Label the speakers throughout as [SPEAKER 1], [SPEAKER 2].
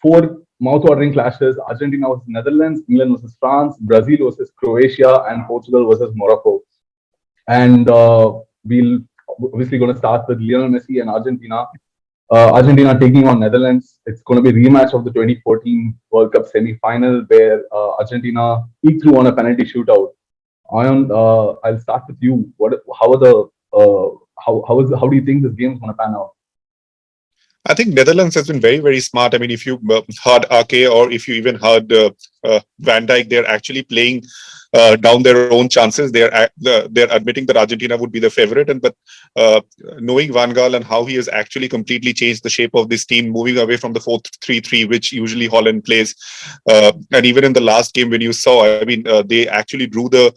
[SPEAKER 1] four mouth-watering clashes: Argentina versus Netherlands, England versus France, Brazil versus Croatia, and Portugal versus Morocco. And we'll obviously going to start with Lionel Messi and Argentina. Argentina taking on Netherlands. It's going to be a rematch of the 2014 World Cup semi-final where Argentina eked through on a penalty shootout. Ayon, I'll start with you. How are the how do you think this game is going to pan out?
[SPEAKER 2] I think Netherlands has been very, very smart. I mean, if you heard Ake or if you even heard Van Dijk, they're actually playing down their own chances. They're admitting that Argentina would be the favorite, and but knowing Van Gaal and how he has actually completely changed the shape of this team, moving away from the 4-3-3, which usually Holland plays, and even in the last game when you saw, I mean, they actually drew the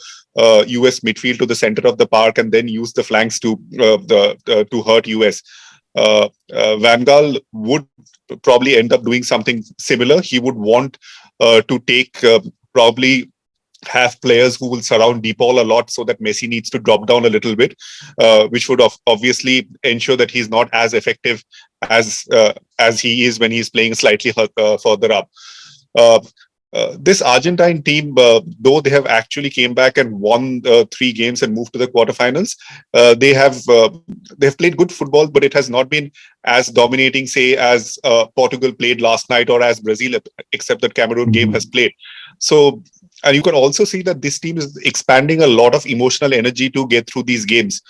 [SPEAKER 2] US midfield to the center of the park and then used the flanks to hurt US. Van Gaal would probably end up doing something similar. He would want to take probably have players who will surround De Paul a lot so that Messi needs to drop down a little bit, which would obviously ensure that he's not as effective as he is when he's playing slightly further up. Uh, this Argentine team, though they have actually came back and won 3 games and moved to the quarterfinals, they've played good football, but it has not been as dominating, say, as Portugal played last night or as Brazil, except that Cameroon game has played. So, and you can also see that this team is expanding a lot of emotional energy to get through these games.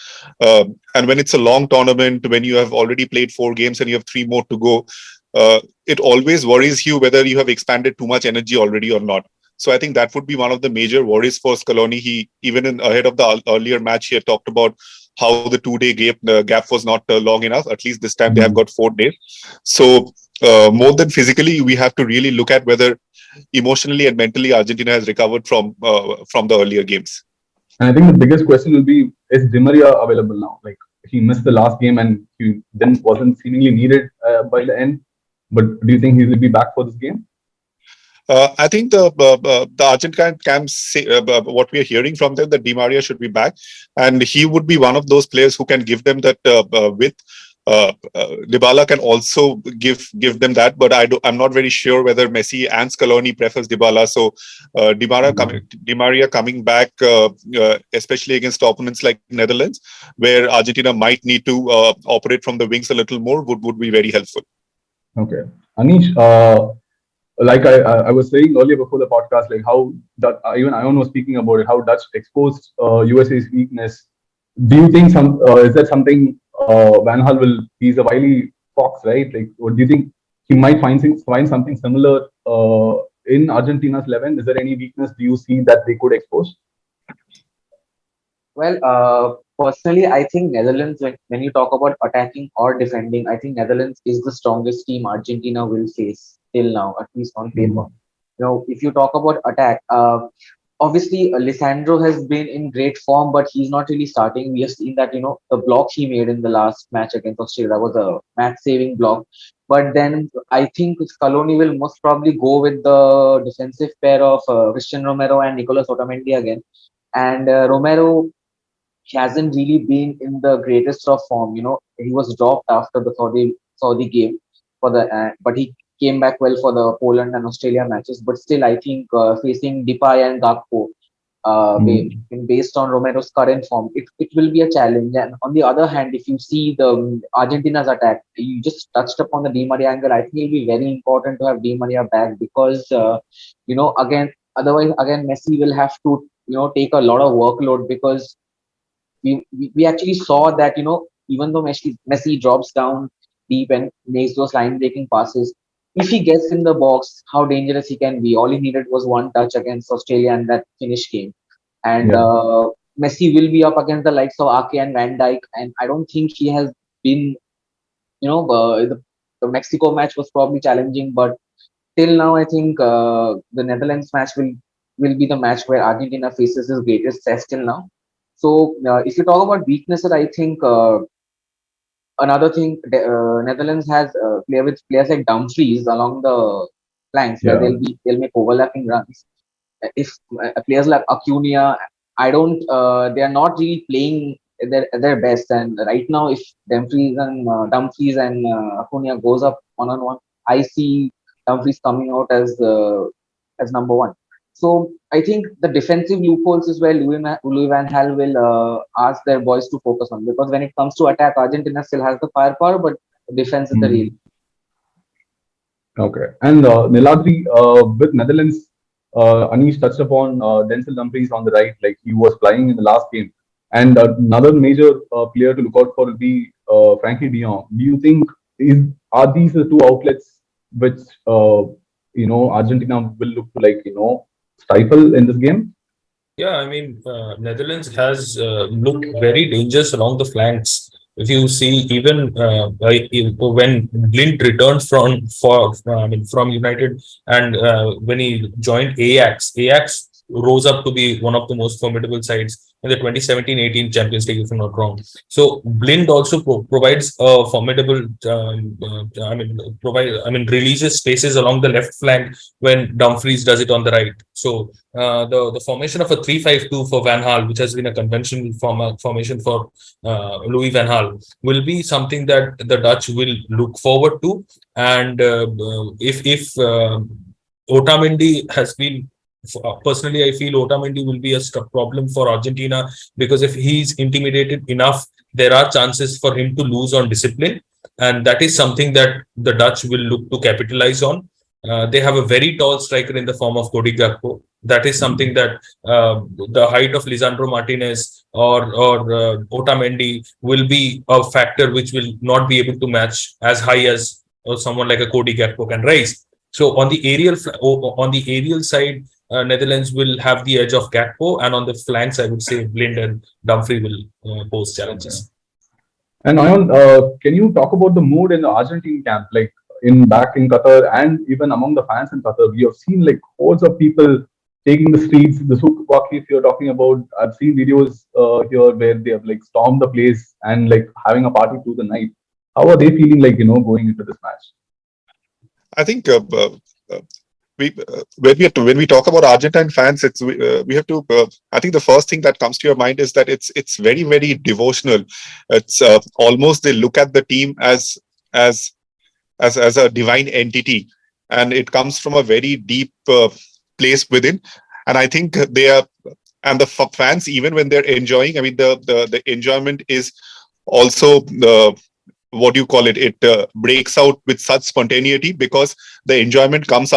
[SPEAKER 2] And when it's a long tournament, when you have already played 4 games and you have 3 more to go, it always worries you whether you have expanded too much energy already or not. So I think that would be one of the major worries for Scaloni. He even ahead of the earlier match, he had talked about how the 2-day gap was not long enough. At least this time they have got 4 days. So more than physically, we have to really look at whether emotionally and mentally Argentina has recovered from the earlier games.
[SPEAKER 1] And I think the biggest question will be: is Di Maria available now? Like, he missed the last game and he then wasn't seemingly needed by the end. But do you think he will be back for this game?
[SPEAKER 2] I think the Argentine camps say, what we are hearing from them, that Di Maria should be back, and he would be one of those players who can give them that width. Dybala can also give them that, but I'm not very sure whether Messi and Scaloni prefers Dybala. So Di Maria coming back, especially against opponents like Netherlands, where Argentina might need to operate from the wings a little more, would be very helpful.
[SPEAKER 1] Okay, Aneesh, like I was saying earlier before the podcast, like how that even Ayon was speaking about it, how Dutch exposed USA's weakness. Do you think is that something Van Gaal will? He's a wily fox, right? Like, or do you think he might find something similar in Argentina's 11? Is there any weakness do you see that they could expose?
[SPEAKER 3] Well, personally, I think Netherlands, when you talk about attacking or defending, I think Netherlands is the strongest team Argentina will face till now, at least on paper. If you talk about attack, obviously Lisandro has been in great form, but he's not really starting. We have seen that, the block he made in the last match against Australia, that was a match-saving block. But then I think Scaloni will most probably go with the defensive pair of Christian Romero and Nicolas Otamendi again. And Romero hasn't really been in the greatest of form. He was dropped after the Saudi game but he came back well for the Poland and Australia matches. But still, I think facing Depay and Gakpo, based on Romero's current form, it will be a challenge. And on the other hand, if you see the Argentina's attack, you just touched upon the Di Maria angle. I think it'll be very important to have Di Maria back because otherwise again Messi will have to take a lot of workload because we actually saw that even though Messi drops down deep and makes those line breaking passes, if he gets in the box, how dangerous he can be. All he needed was one touch against Australia and that finish game. And Messi will be up against the likes of Ake and Van Dijk, and I don't think he has been. The Mexico match was probably challenging, but till now, I think the Netherlands match will be the match where Argentina faces his greatest test till now. So if you talk about weaknesses, I think another thing, Netherlands has players like Dumfries along the flanks where they'll make overlapping runs. If players like Acuna, they are not really playing their best. And right now, if Dumfries and Acuna goes up one on one, I see Dumfries coming out as number one. So I think the defensive loopholes is where Louis Van Gaal will ask their boys to focus on, because when it comes to attack, Argentina still has the firepower, but defense is the real.
[SPEAKER 1] Okay. And Neeladri, with Netherlands, Aneesh touched upon Denzel Dumfries on the right, like he was flying in the last game. And another major player to look out for will be Frankie de Jong. Do you think are these the two outlets which Argentina will look to stifle in this game?
[SPEAKER 4] Yeah, I mean, Netherlands has looked very dangerous along the flanks. If you see, even when Blind returned from United, and when he joined Ajax rose up to be one of the most formidable sides in the 2017-18 Champions League, if I'm not wrong. So Blind also provides a formidable, releases spaces along the left flank when Dumfries does it on the right. So the formation of a 3-5-2 for Van Gaal, which has been a conventional formation for Louis Van Gaal, will be something that the Dutch will look forward to. And if Otamendi has been, personally, I feel Otamendi will be a problem for Argentina, because if he's intimidated enough, there are chances for him to lose on discipline, and that is something that the Dutch will look to capitalize on. They have a very tall striker in the form of Cody Gakpo. That is something that the height of Lisandro Martinez or Otamendi will be a factor which will not be able to match as high as someone like a Cody Gakpo can raise. So on the aerial side, Netherlands will have the edge of Gakpo, and on the flanks, I would say Blind and Dumfries will pose challenges.
[SPEAKER 1] And Ayon, can you talk about the mood in the Argentine camp, like back in Qatar, and even among the fans in Qatar? We have seen like hordes of people taking the streets, the souk wakif you're talking about. I've seen videos here where they have like stormed the place and like having a party through the night. How are they feeling like going into this match?
[SPEAKER 2] I think when we talk about Argentine fans, we have to. I think the first thing that comes to your mind is that it's very, very devotional. It's almost they look at the team as a divine entity, and it comes from a very deep place within. And I think they are, and the fans, even when they're enjoying, I mean, the enjoyment is also what do you call it? It breaks out with such spontaneity, because the enjoyment comes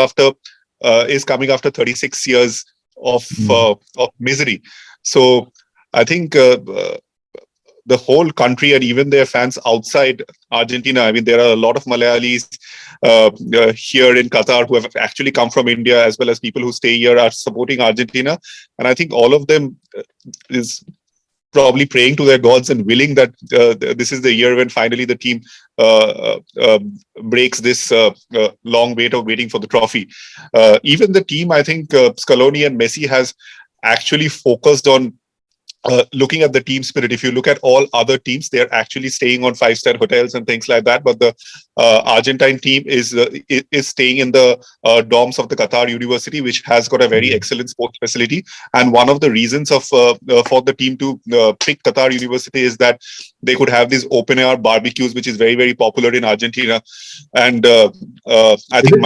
[SPEAKER 2] is coming after 36 years of misery. So I think the whole country and even their fans outside Argentina, I mean, there are a lot of Malayalis here in Qatar who have actually come from India, as well as people who stay here are supporting Argentina. And I think all of them is probably praying to their gods and willing that this is the year when finally the team breaks this long wait of waiting for the trophy. Even the team, I think Scaloni and Messi has actually focused on looking at the team spirit. If you look at all other teams, they're actually staying on 5-star hotels and things like that. But the Argentine team is staying in the dorms of the Qatar University, which has got a very excellent sports facility. And one of the reasons of for the team to pick Qatar University is that they could have these open air barbecues, which is very, very popular in Argentina. And I think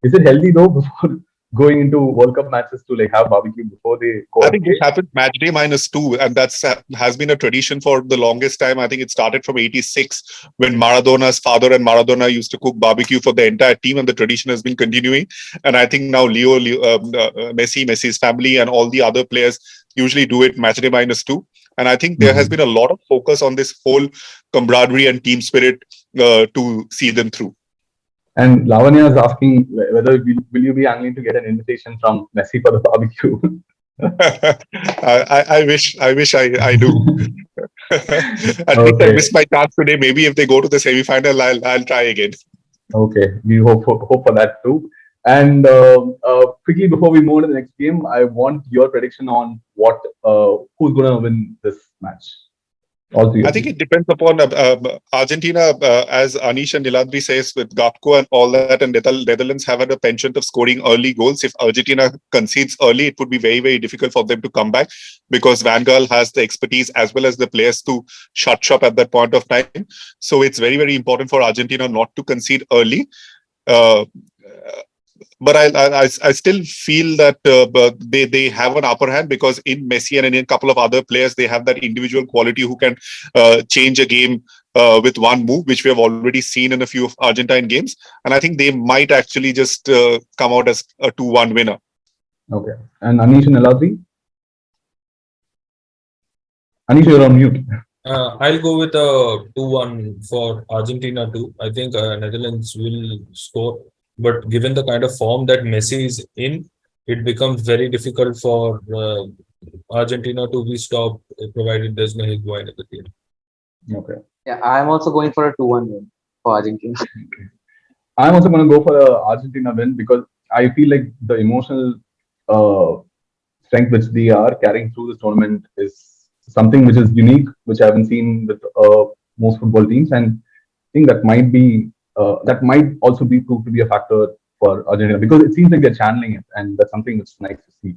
[SPEAKER 1] is it healthy though before going into World Cup matches to like have barbecue before they go?
[SPEAKER 2] I think this happened match day -2, and that's has been a tradition for the longest time. I think it started from '86 when Maradona's father and Maradona used to cook barbecue for the entire team, and the tradition has been continuing. And I think now Messi's family and all the other players usually do it match day -2. And I think there has been a lot of focus on this whole camaraderie and team spirit to see them through.
[SPEAKER 1] And Lavanya is asking whether will you be angling to get an invitation from Messi for the barbecue?
[SPEAKER 2] I wish I do. At least I missed my chance today. Maybe if they go to the semi-final, I'll try again.
[SPEAKER 1] Okay, we hope for that too. And quickly before we move to the next game, I want your prediction on who's going to win this match.
[SPEAKER 2] I think it depends upon Argentina, as Aneesh and Neeladri says, with Gakpo and all that, and Netherlands have had a penchant of scoring early goals. If Argentina concedes early, it would be very, very difficult for them to come back, because Van Gaal has the expertise as well as the players to shut shop at that point of time. So it's very, very important for Argentina not to concede early. Uh, but I still feel that but they have an upper hand because in Messi and in a couple of other players they have that individual quality who can change a game with one move, which we have already seen in a few of Argentine games, and I think they might actually just come out as a 2-1 winner.
[SPEAKER 1] Okay. And Anish and Neeladri? Anish, you're on mute.
[SPEAKER 4] I'll go with a 2-1 for Argentina too. I think Netherlands will score, but given the kind of form that Messi is in, it becomes very difficult for Argentina to be stopped, provided there's no Higuain in the team.
[SPEAKER 1] Okay.
[SPEAKER 3] Yeah, I'm also going for a 2-1 win for Argentina.
[SPEAKER 1] I'm also going to go for the Argentina win because I feel like the emotional uh, strength which they are carrying through this tournament is something which is unique, which I haven't seen with most football teams, and I think that might also be proved to be a factor for Argentina because it seems like they're channeling it, and that's something which is nice to see.